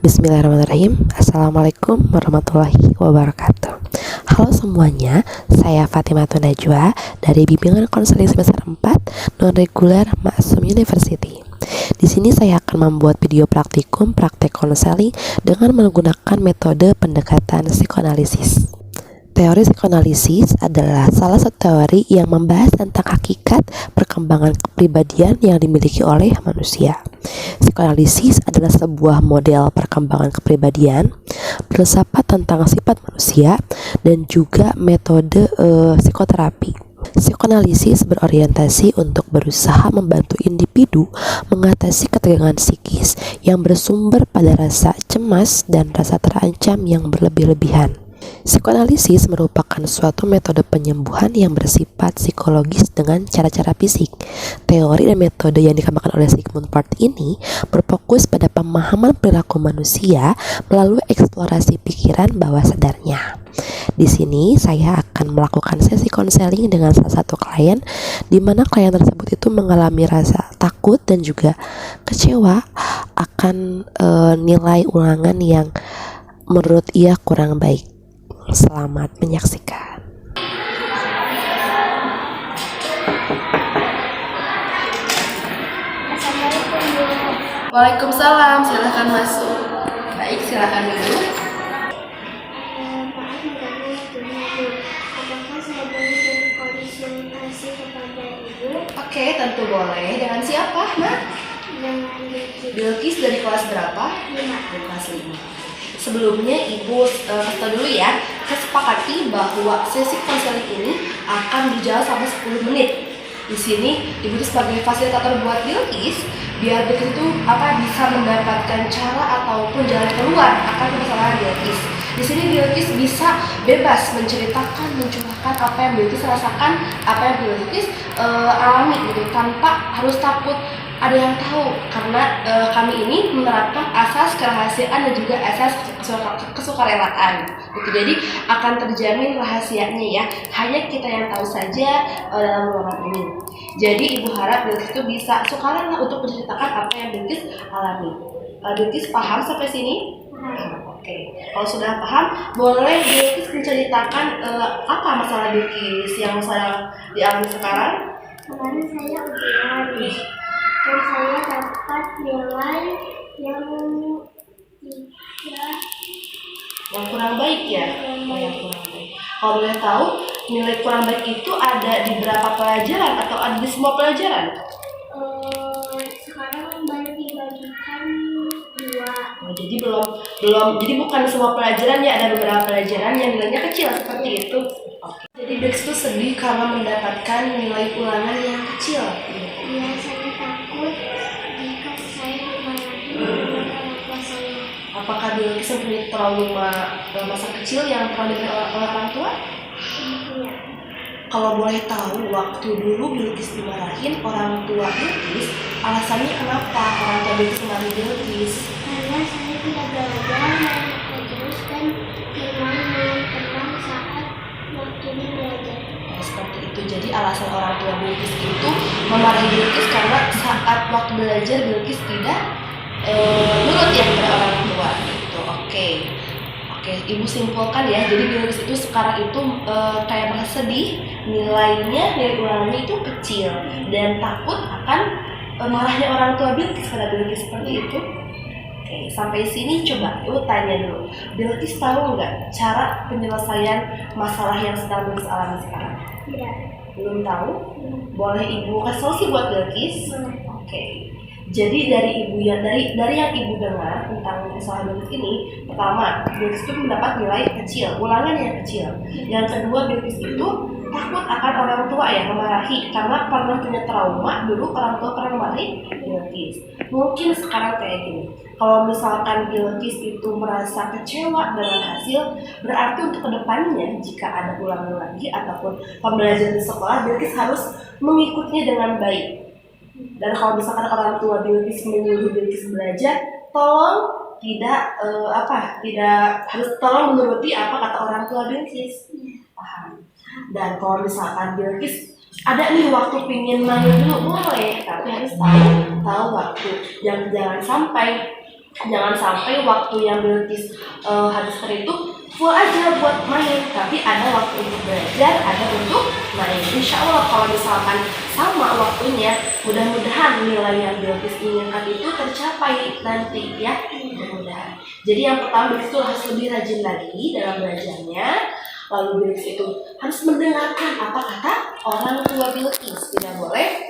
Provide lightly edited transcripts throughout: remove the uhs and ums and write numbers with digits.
Bismillahirrahmanirrahim. Assalamualaikum warahmatullahi wabarakatuh. Halo semuanya, saya Fatimah Najwa dari Bimbingan Konseling Semester 4 Non-Reguler Maksum University. Di sini saya akan membuat video praktikum praktek konseling dengan menggunakan metode pendekatan psikoanalisis. Teori psikoanalisis adalah salah satu teori yang membahas tentang hakikat perkembangan kepribadian yang dimiliki oleh manusia. Psikoanalisis adalah sebuah model perkembangan kepribadian, filsafat tentang sifat manusia, dan juga metode psikoterapi. Psikoanalisis berorientasi untuk berusaha membantu individu mengatasi ketegangan psikis yang bersumber pada rasa cemas dan rasa terancam yang berlebih-lebihan. Psikoanalisis merupakan suatu metode penyembuhan yang bersifat psikologis dengan cara-cara fisik. Teori dan metode yang dikembangkan oleh Sigmund Freud ini berfokus pada pemahaman perilaku manusia melalui eksplorasi pikiran bawah sadarnya. Di sini saya akan melakukan sesi konseling dengan salah satu klien, di mana klien tersebut itu mengalami rasa takut dan juga kecewa akan nilai ulangan yang menurut ia kurang baik. Selamat menyaksikan. Waalaikumsalam, silahkan masuk. Baik, silahkan dulu. Maaf mengganggu waktunya, Bu. Apakah saya boleh berkonsultasi kepada Ibu? Oke, tentu boleh. Dengan siapa, Nak? Dengan Bilkis Bilkis dari kelas berapa? 5. Dari kelas 5. Sebelumnya Ibu kasih dulu ya, saya sepakati bahwa sesi konseling ini akan berjalan sampai 10 menit. Di sini Ibu itu sebagai fasilitator buat Bilkis, biar Bilkis itu bisa mendapatkan cara ataupun jalan keluar akan permasalahan Bilkis. Di sini Bilkis bisa bebas menceritakan, mencurahkan apa yang Bilkis rasakan, apa yang Bilkis alami gitu, tanpa harus takut ada yang tahu, karena kami ini menerapkan asas kerahasiaan dan juga asas kesukarelaan gitu. Jadi akan terjamin rahasianya ya, hanya kita yang tahu saja dalam ruangan ini. Jadi Ibu harap Bilkis itu bisa sukarela untuk menceritakan apa yang Bilkis alami. Bilkis paham sampai sini? Oke. Kalau sudah paham, boleh Bilkis menceritakan apa masalah Bilkis yang sedang dialami sekarang? Kemarin saya ujian dan saya dapat nilai yang kurang baik ya? Yang kurang baik. Kalau boleh tahu, nilai kurang baik itu ada di berapa pelajaran atau ada di semua pelajaran? Sekarang baru dibagikan 2. Jadi jadi bukan semua pelajaran ya, ada beberapa pelajaran yang nilainya kecil seperti itu. Oke. Jadi Bilkis itu sedih karena mendapatkan nilai ulangan yang kecil. Iya, saya takut jika saya dimarahi oleh orang tua saya. Apakah Bilkis mempunyai trauma masa kecil yang pernah diberikan oleh orang tua? Iya. Kalau boleh tahu, waktu dulu Bilkis dimarahin orang tua Bilkis, alasannya kenapa orang tua Bilkis marahin Bilkis? Karena saya tidak belajar terus dan memang tenang saat waktunya belajar. Seperti itu. Jadi alasan orang tua Bilkis itu memarahi Bilkis karena saat waktu belajar Bilkis tidak nurut ya kepada orang tua gitu. Oke, Ibu simpulkan ya. Jadi Bilkis itu sekarang itu kayak merasa sedih, nilai ulangannya itu kecil dan takut akan marahnya orang tua Bilkis pada Bilkis seperti itu. Oke, sampai sini coba Ibu tanya dulu. Bilkis tahu nggak cara penyelesaian masalah yang sedang Bilkis alami sekarang? Tidak. Belum tahu? Boleh Ibu kasih solusi buat Bilkis? Oke. Jadi dari yang Ibu dengar tentang masalah Bilkis ini, pertama, Bilkis itu mendapat nilai kecil, ulangan yang kecil. Yang kedua, Bilkis itu takut akan orang tua yang memarahi karena pernah punya trauma dulu orang tua pernah memarahi Bilkis. Mungkin sekarang kayak gini. Kalau misalkan Bilkis itu merasa kecewa dengan hasil, berarti untuk kedepannya jika ada ulangan lagi ataupun pembelajaran di sekolah, Bilkis harus mengikutinya dengan baik. Dan kalau misalkan orang tua Bilkis menyuruh Bilkis belajar, tolong tidak harus tolong menuruti apa kata orang tua Bilkis. Paham? Dan kalau misalkan Bilkis ada nih waktu pingin main dulu boleh, tapi harus tahu waktu. Jangan sampai Jangan sampai waktu yang Bilqis habiskan itu full aja buat main, tapi ada waktu untuk belajar, ada untuk main. Insya Allah kalau misalkan sama waktunya, mudah-mudahan nilai yang Bilqis inginkan itu tercapai nanti ya, mudah-mudahan. Jadi yang pertama Bilqis itu harus lebih rajin lagi dalam belajarnya. Lalu Bilqis itu harus mendengarkan apa kata orang tua Bilqis, tidak boleh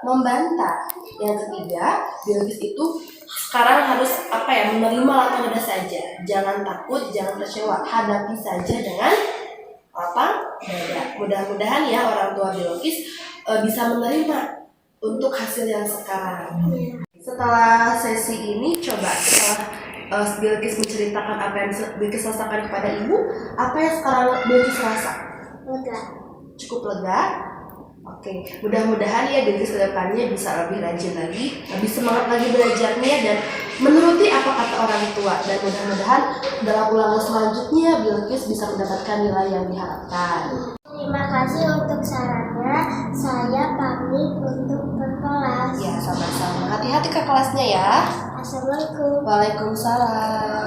membantah. Yang ketiga, Bilqis itu sekarang harus menerima lapang dada saja. Jangan takut, jangan kecewa, hadapi saja dengan lapang dada. Mudah-mudahan ya orang tua Bilqis bisa menerima untuk hasil yang sekarang. Setelah sesi ini, setelah Bilqis menceritakan apa yang Bilqis rasakan kepada ibu, apa yang sekarang Bilqis rasa? Lega. Cukup lega. Oke, mudah-mudahan ya Bilqis kedepannya bisa lebih rajin lagi, lebih semangat lagi belajarnya dan menuruti apa kata orang tua. Dan mudah-mudahan dalam ulangan selanjutnya Bilqis bisa mendapatkan nilai yang diharapkan. Terima kasih untuk sarannya. Saya pamit untuk ke kelas. Ya, sama-sama. Hati-hati ke kelasnya ya. Assalamualaikum. Waalaikumsalam.